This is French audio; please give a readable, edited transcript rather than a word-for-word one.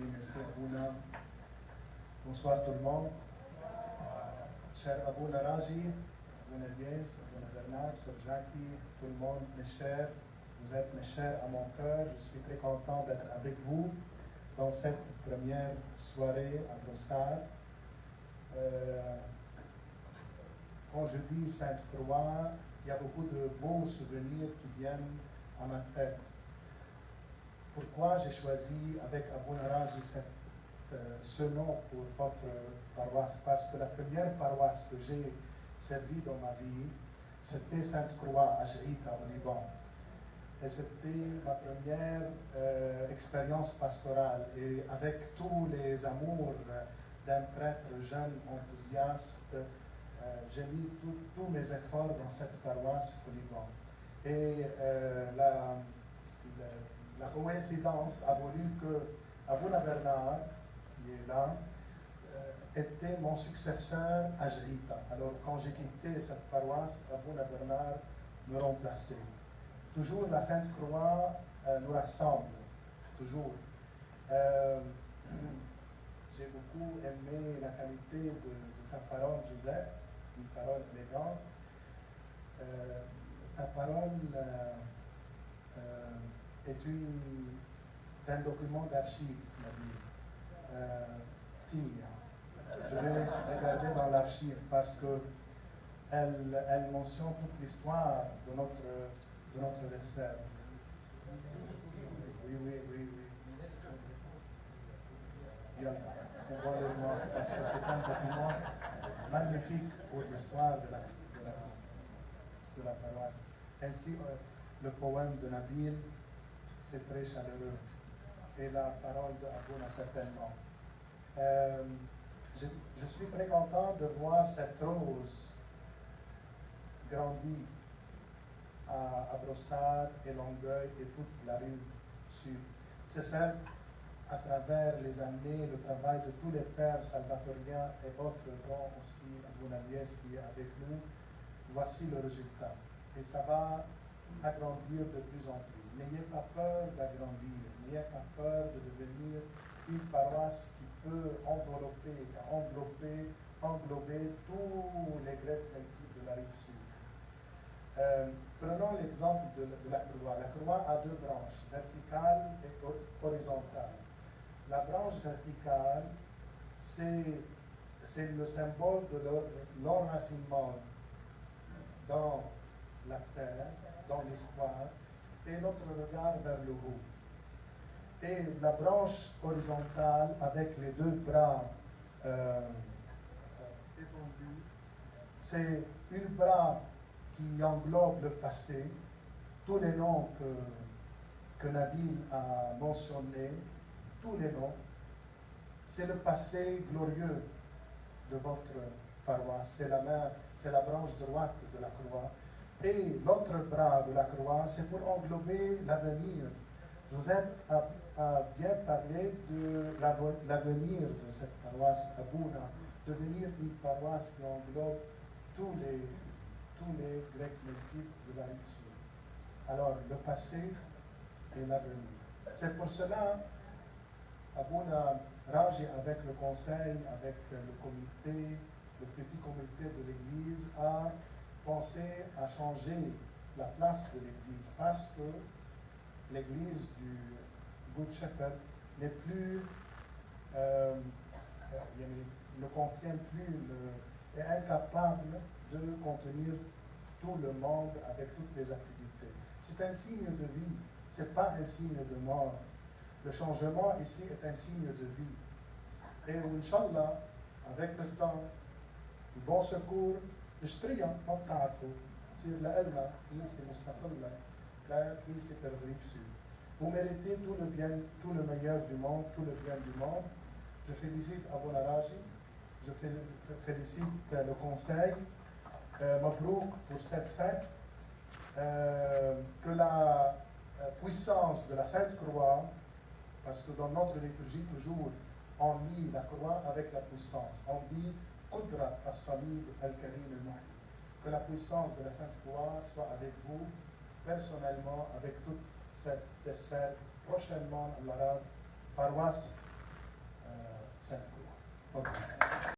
merci Abouna. Bonsoir tout le monde. Cher Abouna Raji, Abouna Lies, Abouna Bernard, Sir Jackie, tout le monde, mes chers, vous êtes mes chers à mon cœur. Je suis très content d'être avec vous dans cette première soirée à Brossard. Quand je dis Sainte-Croix, il y a beaucoup de beaux souvenirs qui viennent à ma tête. Pourquoi j'ai choisi avec Abouna Raji ce nom pour votre paroisse? Parce que la première paroisse que j'ai servie dans ma vie, c'était Sainte-Croix à Jrita au Liban. Et c'était ma première expérience pastorale. Et avec tous les amours d'un prêtre jeune, enthousiaste, j'ai mis tous mes efforts dans cette paroisse au Liban. Et la coïncidence a voulu que Abouna Bernard, qui est là, était mon successeur à Jrita. Alors, quand j'ai quitté cette paroisse, Abouna Bernard me remplaçait. Toujours la Sainte-Croix nous rassemble, toujours. J'ai beaucoup aimé la qualité de ta parole, Joseph, une parole élégante. Ta parole est un document d'archives, Nabil. Timia. Je vais regarder dans l'archive parce qu'elle mentionne toute l'histoire de notre dessert. Oui. On va le voir parce que c'est un document magnifique pour l'histoire de la paroisse. Ainsi, le poème de Nabil, c'est très chaleureux. Et la parole d'Abouna certainement. Je suis très content de voir cette rose grandir à Brossard et Longueuil et toute la rive sud. C'est certes à travers les années, le travail de tous les pères salvatoriens et autres, dont aussi Abouna Lies qui est avec nous, voici le résultat. Et ça va agrandir de plus en plus. N'ayez pas peur d'agrandir, n'ayez pas peur de devenir une paroisse qui peut englober tous les Grecs melkites de la rive sud. Prenons l'exemple de la croix. La croix a deux branches, verticale et horizontale. La branche verticale, c'est le symbole de l'enracinement dans la terre, dans l'histoire, et notre regard vers le haut. Et la branche horizontale, avec les deux bras étendus, c'est une bras qui englobe le passé, tous les noms que Nabil a mentionnés, tous les noms, c'est le passé glorieux de votre paroisse, c'est la branche droite de la croix. Et l'autre bras de la croix, c'est pour englober l'avenir. Joseph a bien parlé de l'avenir de cette paroisse Abouna, devenir une paroisse qui englobe tous les Grecs melkites de la rive sud. Alors, le passé et l'avenir. C'est pour cela, Abouna Raji, avec le conseil, avec le comité, le petit comité de l'Église, a pensé à changer la place de l'Église parce que l'Église du Good Shepherd n'est plus, ne contient plus, est incapable de contenir tout le monde avec toutes les activités. C'est un signe de vie, ce n'est pas un signe de mort. Le changement ici est un signe de vie. Et Inch'Allah, avec le temps, le bon secours, نشتريها ما بتعرفوا تصير لنا كنيسة مستقلة كنيسة الريف سود. Vous méritez tout le bien, tout le meilleur du monde, tout le bien du monde. Je félicite Abouna Raji, je félicite le conseil, Mabrouk pour cette fête, que la puissance de la Sainte Croix, parce que dans notre liturgie toujours, on lit la croix avec la puissance. On dit Qudrat as-Salib al-Karim al-Mahdi. Que la puissance de la Sainte Croix soit avec vous, personnellement, avec toute cette dessert, prochainement à la paroisse Sainte Croix. Ok.